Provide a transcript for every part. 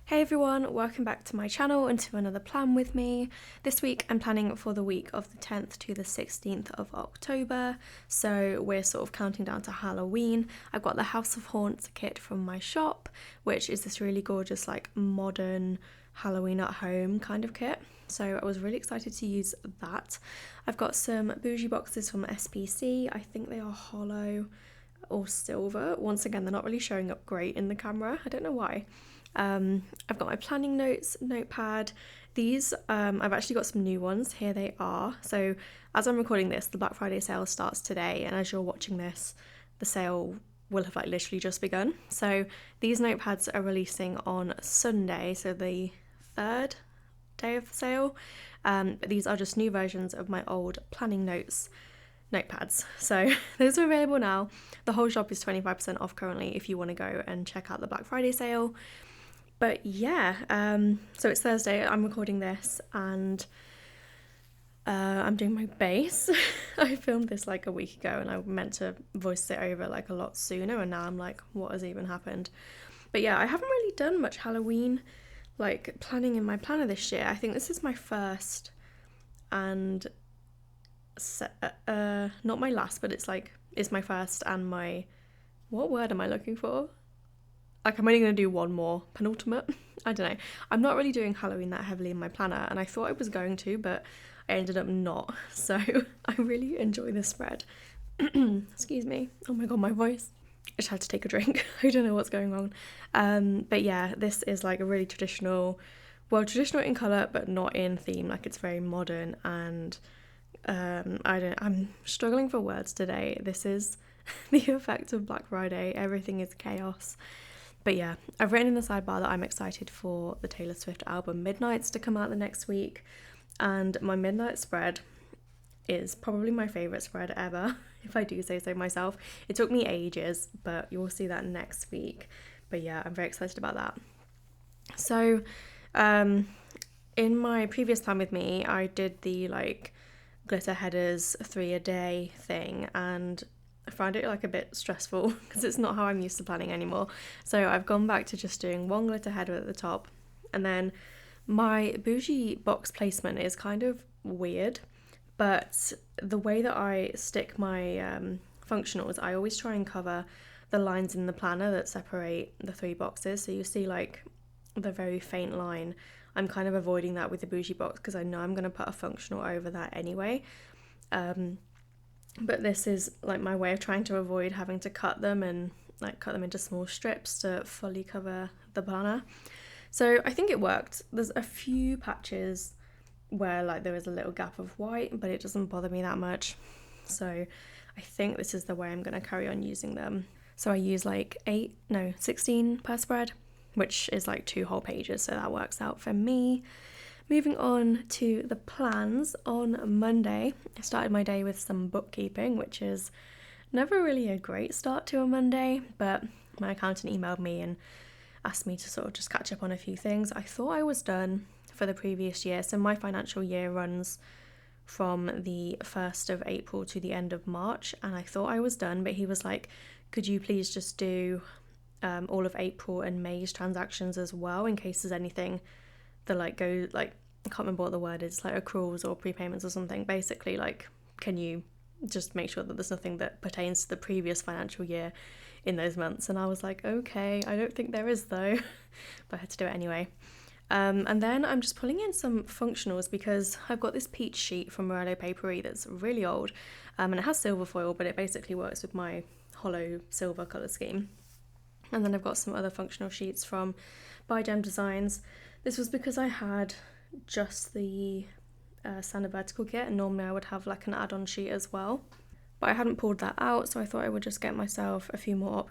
Hey everyone, welcome back to my channel and to another plan with me. This week I'm planning for the week of the 10th to the 16th of October, so we're sort of counting down to Halloween. I've got the House of Haunts kit from my shop, which is this really gorgeous like modern Halloween at home kind of kit. So I was really excited to use that. I've got some bougie boxes from SPC. I think they are hollow or silver. Once again, they're not really showing up great in the camera. I don't know why. I've got my planning notes notepad. These I've actually got some new ones. Here they are. So as I'm recording this, the Black Friday sale starts today, and as you're watching this, the sale will have like literally just begun. So these notepads are releasing on Sunday, so the third day of the sale. But these are just new versions of my old planning notes notepads. So those are available now. The whole shop is 25% off currently if you want to go and check out the Black Friday sale. But yeah, so it's Thursday, I'm recording this, and I'm doing my base. I filmed this like a week ago and I meant to voice it over like a lot sooner, and now I'm like, what has even happened? But yeah, I haven't really done much Halloween like planning in my planner this year. I think this is my first and not my last, but it's my first and my, what word am I looking for? Like, I'm only going to do one more, penultimate. I don't know. I'm not really doing Halloween that heavily in my planner, and I thought I was going to, but I ended up not. So I really enjoy this spread. Excuse me. Oh my god, my voice. I just had to take a drink. I don't know what's going on. But yeah, this is like a really traditional in colour, but not in theme. Like, it's very modern, and I'm struggling for words today. This is the effect of Black Friday. Everything is chaos. But yeah, I've written in the sidebar that I'm excited for the Taylor Swift album Midnights to come out the next week, and my Midnight spread is probably my favourite spread ever, if I do say so myself. It took me ages, but you'll see that next week. But yeah, I'm very excited about that. So in my previous plan with me, I did the like glitter headers 3 a day thing, and I find it like a bit stressful because it's not how I'm used to planning anymore. So I've gone back to just doing one glitter header at the top, and then my bougie box placement is kind of weird, but the way that I stick my functionals, I always try and cover the lines in the planner that separate the 3 boxes. So you see like the very faint line. I'm kind of avoiding that with the bougie box because I know I'm going to put a functional over that anyway. But this is like my way of trying to avoid having to cut them and like cut them into small strips to fully cover the planner. So I think it worked. There's a few patches where like there is a little gap of white, but it doesn't bother me that much. So I think this is the way I'm going to carry on using them. So I use like 16 per spread, which is like 2 whole pages, so that works out for me. Moving on to the plans, on Monday, I started my day with some bookkeeping, which is never really a great start to a Monday, but my accountant emailed me and asked me to sort of just catch up on a few things. I thought I was done for the previous year, so my financial year runs from the 1st of April to the end of March, and I thought I was done, but he was like, could you please just do all of April and May's transactions as well, in case there's anything that like go like, I can't remember what the word is, like accruals or prepayments or something. Basically, like, can you just make sure that there's nothing that pertains to the previous financial year in those months? And I was like, okay, I don't think there is though, but I had to do it anyway. And then I'm just pulling in some functionals because I've got this peach sheet from Morello Papery that's really old, and it has silver foil, but it basically works with my hollow silver colour scheme. And then I've got some other functional sheets from By Gem Designs. This was because I had just the standard vertical kit, and normally I would have like an add-on sheet as well. But I hadn't pulled that out, so I thought I would just get myself a few more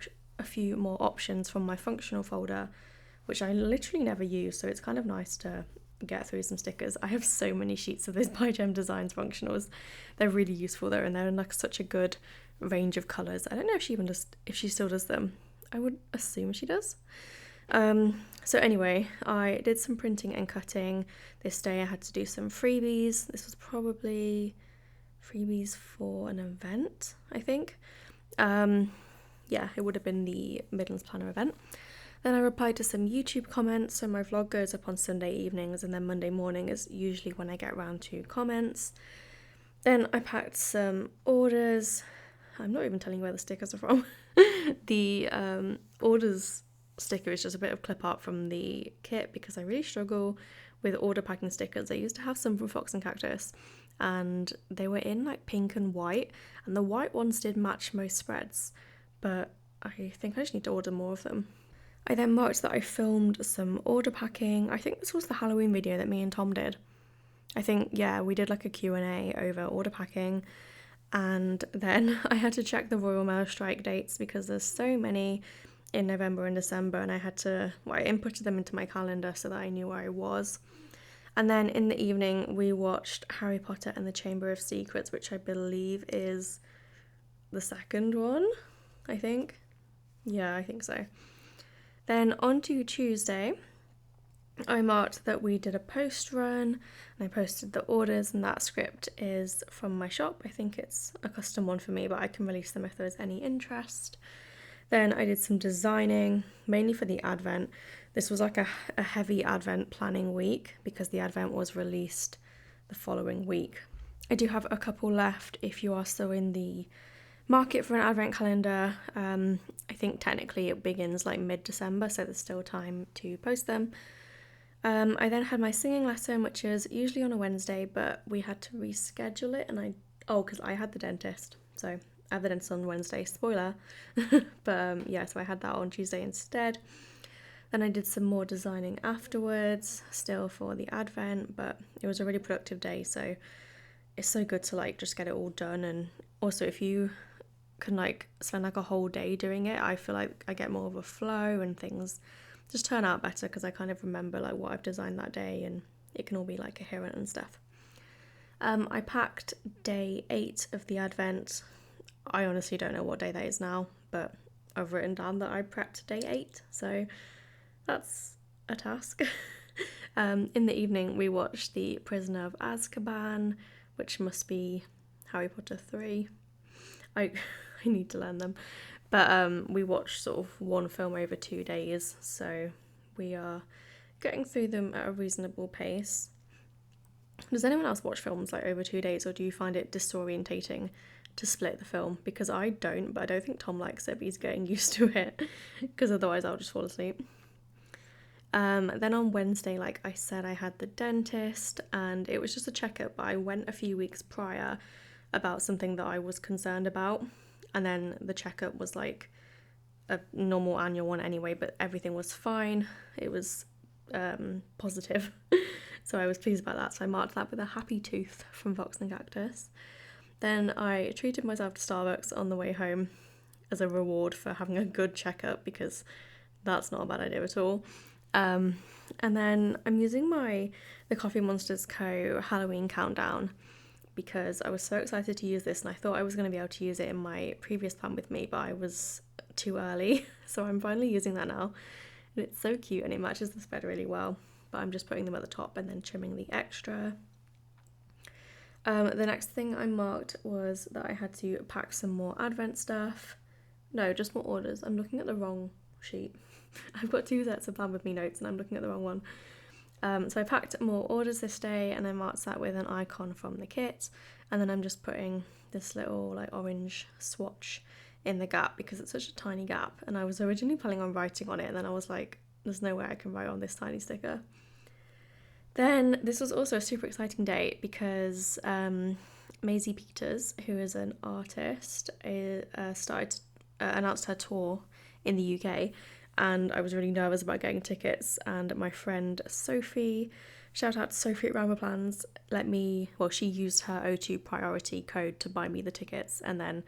options from my functional folder, which I literally never use, so it's kind of nice to get through some stickers. I have so many sheets of this By Gem Designs functionals. They're really useful though, and they're in like such a good range of colours. I don't know if she still does them. I would assume she does. So anyway, I did some printing and cutting. This day I had to do some freebies. This was probably freebies for an event, I think. Yeah, it would have been the Midlands Planner event. Then I replied to some YouTube comments, so my vlog goes up on Sunday evenings, and then Monday morning is usually when I get around to comments. Then I packed some orders. I'm not even telling you where the stickers are from. The orders sticker is just a bit of clip art from the kit because I really struggle with order packing stickers. I used to have some from Fox and Cactus, and they were in like pink and white, and the white ones did match most spreads, but I think I just need to order more of them. I then marked that I filmed some order packing. I think this was the Halloween video that me and Tom did. I think, yeah, we did like a Q&A over order packing, and then I had to check the Royal Mail strike dates because there's so many in November and December, and I inputted them into my calendar so that I knew where I was. And then in the evening we watched Harry Potter and the Chamber of Secrets, which I believe is the second one, I think. Yeah, I think so. Then on to Tuesday, I marked that we did a post run, and I posted the orders, and that script is from my shop. I think it's a custom one for me, but I can release them if there's any interest. Then I did some designing, mainly for the Advent. This was like a heavy Advent planning week because the Advent was released the following week. I do have a couple left if you are still in the market for an Advent calendar. I think technically it begins like mid-December, so there's still time to post them. I then had my singing lesson, which is usually on a Wednesday, but we had to reschedule it, and because I had the dentist, so I have the dentist on Wednesday, spoiler. But yeah, so I had that on Tuesday instead. Then I did some more designing afterwards, still for the Advent, but it was a really productive day, so it's so good to like just get it all done. And also if you can like spend like a whole day doing it, I feel like I get more of a flow and things just turn out better because I kind of remember like what I've designed that day, and it can all be like coherent and stuff. I packed day 8 of the Advent. I honestly don't know what day that is now, but I've written down that I prepped day 8, so that's a task. In the evening we watched The Prisoner of Azkaban, which must be Harry Potter 3. I need to learn them. But we watched sort of one film over 2 days, so we are getting through them at a reasonable pace. Does anyone else watch films like over 2 days, or do you find it disorientating to split the film? Because I don't, but I don't think Tom likes it, but he's getting used to it because otherwise I'll just fall asleep. Then on Wednesday, like I said, I had the dentist, and it was just a checkup, but I went a few weeks prior about something that I was concerned about, and then the checkup was like a normal annual one anyway, but everything was fine. It was positive. So I was pleased about that, so I marked that with a happy tooth from Fox and Cactus. Then I treated myself to Starbucks on the way home as a reward for having a good checkup, because that's not a bad idea at all. And then I'm using the Coffee Monsters Co. Halloween countdown because I was so excited to use this, and I thought I was going to be able to use it in my previous plan with me, but I was too early, so I'm finally using that now, and it's so cute and it matches the spread really well. But I'm just putting them at the top and then trimming the extra. The next thing I marked was that I had to pack some more Advent stuff. No, just more orders. I'm looking at the wrong sheet. I've got 2 sets of Plan With Me notes and I'm looking at the wrong one. So I packed more orders this day, and I marked that with an icon from the kit, and then I'm just putting this little like orange swatch in the gap because it's such a tiny gap, and I was originally planning on writing on it, and then I was like, there's no way I can write on this tiny sticker. Then this was also a super exciting day because Maisie Peters, who is an artist, announced her tour in the UK, and I was really nervous about getting tickets, and my friend Sophie, shout out to Sophie at Ramble Plans, she used her O2 priority code to buy me the tickets and then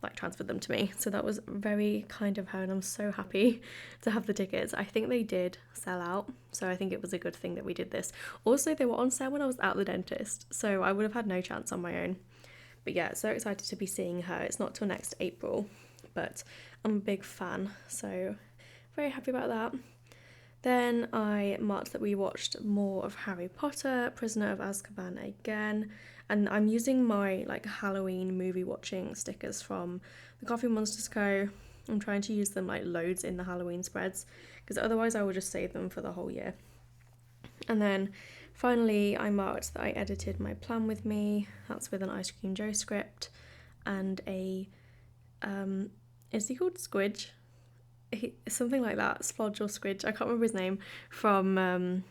like transferred them to me. So that was very kind of her, and I'm so happy to have the tickets. I think they did sell out, so I think it was a good thing that we did this. Also, they were on sale when I was at the dentist, so I would have had no chance on my own. But yeah, so excited to be seeing her. It's not till next April, but I'm a big fan, so very happy about that. Then I marked that we watched more of Harry Potter, Prisoner of Azkaban again, and I'm using my like Halloween movie watching stickers from the Coffee Monsters Co. I'm trying to use them like loads in the Halloween spreads, because otherwise I will just save them for the whole year. And then finally I marked that I edited my plan with me. That's with an Ice Cream Joe script and a is he called Squidge? Something like that, Splodge or Squidge, I can't remember his name, from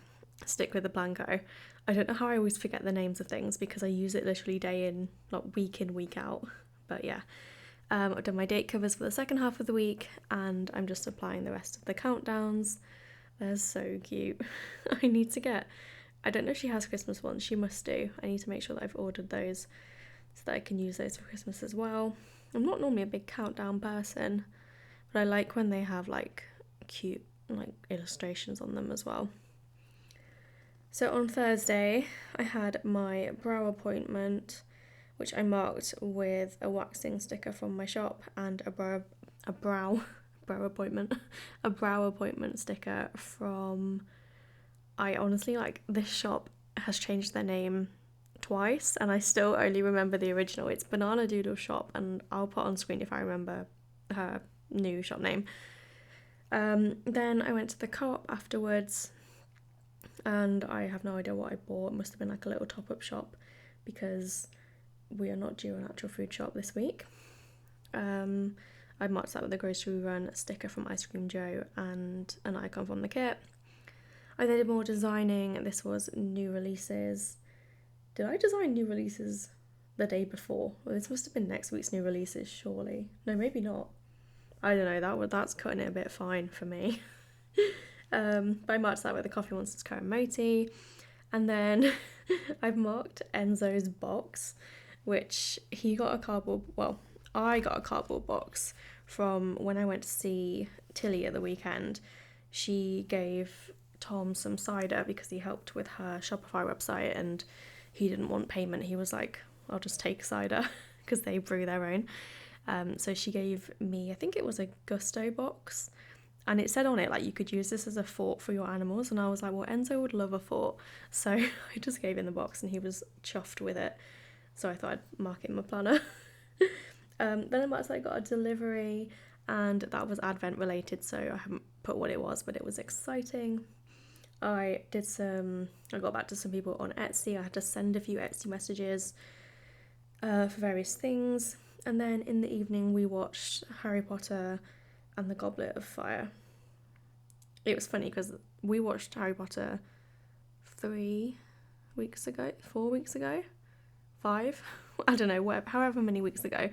Stick with the Blanco. I don't know how I always forget the names of things because I use it literally day in, like week in, week out. But yeah, I've done my date covers for the second half of the week, and I'm just applying the rest of the countdowns. They're so cute. I don't know if she has Christmas ones, she must do. I need to make sure that I've ordered those so that I can use those for Christmas as well. I'm not normally a big countdown person, but I like when they have like cute like illustrations on them as well. So on Thursday I had my brow appointment, which I marked with a waxing sticker from my shop and a brow appointment sticker from, I honestly, like, this shop has changed their name twice and I still only remember the original. It's Banana Doodle Shop, and I'll put on screen if I remember her new shop name. Then I went to the Co-op afterwards, and I have no idea what I bought. It must have been like a little top-up shop because we are not due an actual food shop this week. I marked that with a grocery run sticker from Ice Cream Joe and an icon from the kit. I then did more designing. This was new releases. Did I design new releases the day before? Well, this must have been next week's new releases, surely. No, maybe not. I don't know, that's cutting it a bit fine for me. But I marked that with a Coffee Monsters Karamoti. And then I've marked Enzo's box, which I got a cardboard box from when I went to see Tilly at the weekend. She gave Tom some cider because he helped with her Shopify website and he didn't want payment. He was like, I'll just take cider because they brew their own. So she gave me, I think it was a Gusto box, and it said on it like you could use this as a fort for your animals, and I was like, well, Enzo would love a fort, so I just gave him the box and he was chuffed with it, so I thought I'd mark it in my planner. Then I might have got a delivery, and that was Advent related, so I haven't put what it was, but it was exciting. I got back to some people on Etsy. I had to send a few Etsy messages for various things. And then in the evening we watched Harry Potter and the Goblet of Fire. It was funny because we watched Harry Potter 4 weeks ago, 5, I don't know, however many weeks ago.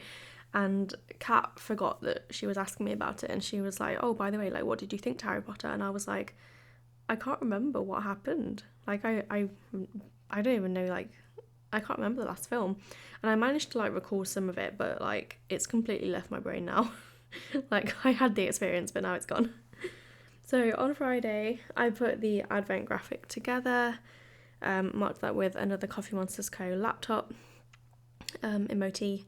And Kat forgot that she was asking me about it, and she was like, oh, by the way, like, what did you think to Harry Potter? And I was like, I can't remember what happened. Like, I don't even know, like, I can't remember the last film. And I managed to, like, recall some of it, but, like, it's completely left my brain now. Like, I had the experience, but now it's gone. So on Friday, I put the Advent graphic together, marked that with another Coffee Monsters Co. laptop emoji.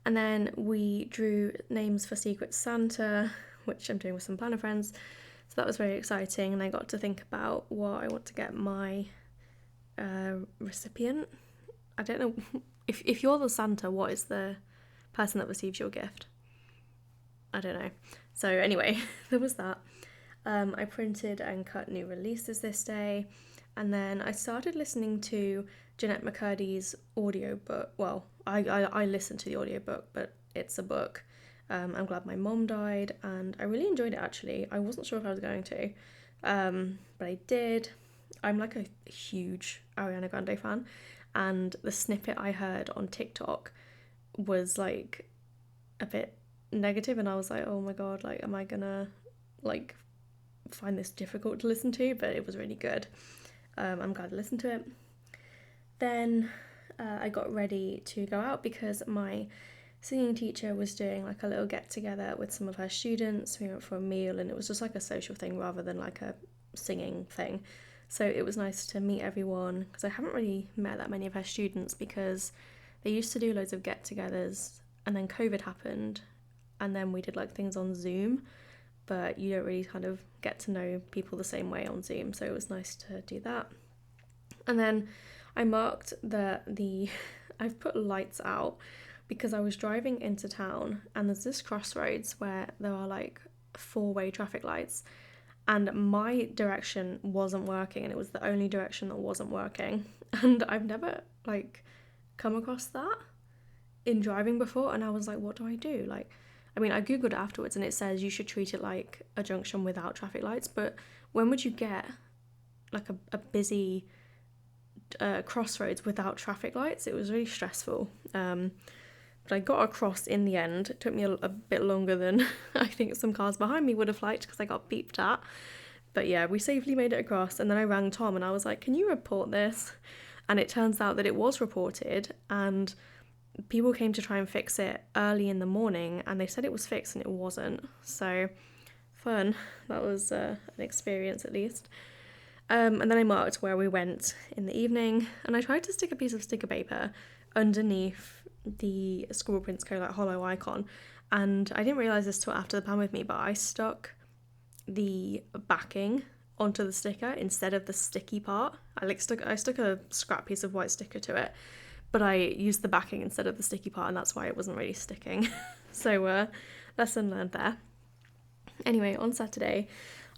And then we drew names for Secret Santa, which I'm doing with some planner friends. So that was very exciting, and I got to think about what I want to get my recipient. I don't know, if you're the Santa, what is the person that receives your gift? I don't know. So anyway, there was that. I printed and cut new releases this day, and then I started listening to Jeanette McCurdy's audiobook. Well, I listened to the audiobook, but it's a book. I'm Glad My Mom Died, and I really enjoyed it actually. I wasn't sure if I was going to, but I did. I'm like a huge Ariana Grande fan, and the snippet I heard on TikTok was like a bit negative, and I was like, oh my god, like, am I gonna like find this difficult to listen to? But it was really good. I'm glad I listened to it. Then I got ready to go out because my singing teacher was doing like a little get together with some of her students. We went for a meal, and it was just like a social thing rather than like a singing thing. So it was nice to meet everyone, because I haven't really met that many of her students because they used to do loads of get-togethers, and then COVID happened, and then we did like things on Zoom, but you don't really kind of get to know people the same way on Zoom, so it was nice to do that. And then I marked that I've put lights out, because I was driving into town and there's this crossroads where there are like 4-way traffic lights, and my direction wasn't working, and it was the only direction that wasn't working. And I've never like come across that in driving before, and I was like, what do I do? Like, I mean, I googled it afterwards and it says you should treat it like a junction without traffic lights, but when would you get like a busy crossroads without traffic lights? It was really stressful. But I got across in the end. It took me a bit longer than I think some cars behind me would have liked, because I got beeped at. But yeah, we safely made it across, and then I rang Tom and I was like, can you report this? And it turns out that it was reported, and people came to try and fix it early in the morning, and they said it was fixed and it wasn't. So fun. That was an experience at least. And then I marked where we went in the evening, and I tried to stick a piece of sticker paper underneath the Scribble Prints Co. like hollow icon, and I didn't realise this till after the plan with me, but I stuck the backing onto the sticker instead of the sticky part. I stuck a scrap piece of white sticker to it, but I used the backing instead of the sticky part, and that's why it wasn't really sticking. So lesson learned there. Anyway, on Saturday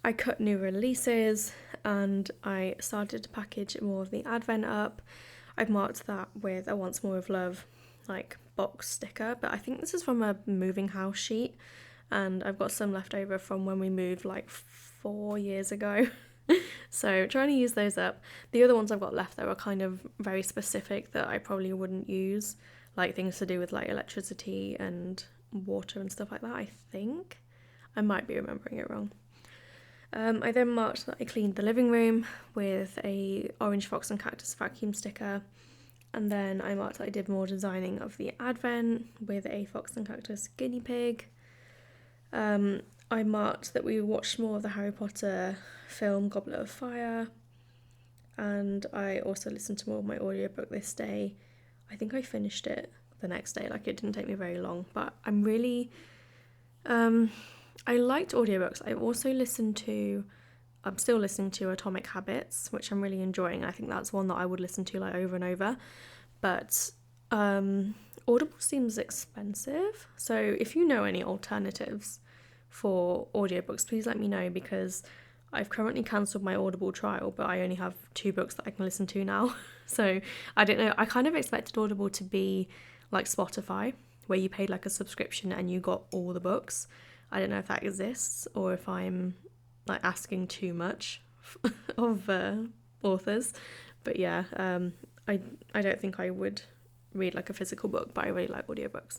I cut new releases and I started to package more of the advent up. I've marked that with a Once More of Love like box sticker, but I think this is from a moving house sheet, and I've got some left over from when we moved like 4 years ago. So trying to use those up. The other ones I've got left though are kind of very specific that I probably wouldn't use, like things to do with like electricity and water and stuff like that. I think I might be remembering it wrong. I then marked that I cleaned the living room with a orange fox and cactus vacuum sticker, and then I marked that I did more designing of the advent with a fox and cactus guinea pig. I marked that we watched more of the Harry Potter film Goblet of Fire, and I also listened to more of my audiobook this day. I think I finished it the next day, like it didn't take me very long, but I'm really I liked audiobooks. I'm still listening to Atomic Habits, which I'm really enjoying. I think that's one that I would listen to like over and over, but Audible seems expensive, so if you know any alternatives for audiobooks, please let me know, because I've currently cancelled my Audible trial, but I only have 2 books that I can listen to now. So I don't know, I kind of expected Audible to be like Spotify, where you paid like a subscription and you got all the books. I don't know if that exists or if I'm like asking too much of authors, but yeah, I don't think I would read like a physical book, but I really like audiobooks.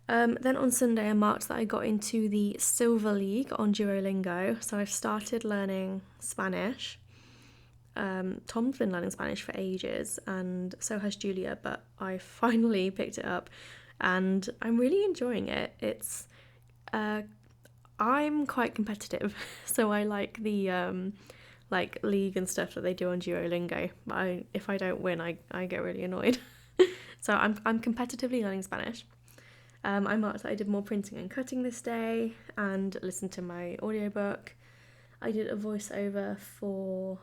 Then on Sunday I marked that I got into the Silver League on Duolingo, so I've started learning Spanish. Tom's been learning Spanish for ages, and so has Julia, but I finally picked it up and I'm really enjoying it. It's I'm quite competitive, so I like the like league and stuff that they do on Duolingo, but if I don't win I get really annoyed. So I'm competitively learning Spanish. I marked that I did more printing and cutting this day and listened to my audiobook. I did a voiceover for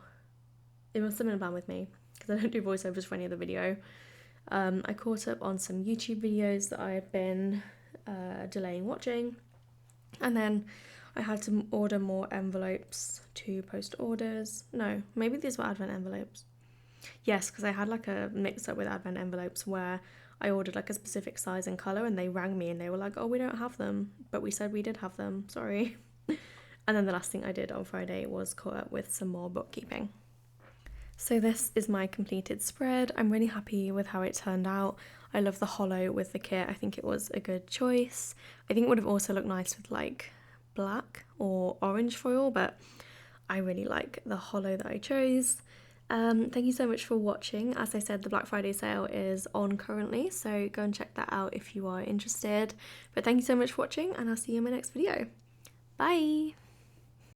It Was Something About With Me, because I don't do voiceovers for any other video. I caught up on some YouTube videos that I had been delaying watching, and then I had to order more envelopes to post orders. No, maybe these were advent envelopes. Yes, because I had like a mix up with advent envelopes where I ordered like a specific size and colour, and they rang me and they were like, oh, we don't have them, but we said we did have them, sorry. And then the last thing I did on Friday was caught up with some more bookkeeping. So this is my completed spread. I'm really happy with how it turned out. I love the hollow with the kit. I think it was a good choice. I think it would have also looked nice with like black or orange foil, but I really like the hollow that I chose. Thank you so much for watching. As I said, the Black Friday sale is on currently, so go and check that out if you are interested. But thank you so much for watching, and I'll see you in my next video. Bye!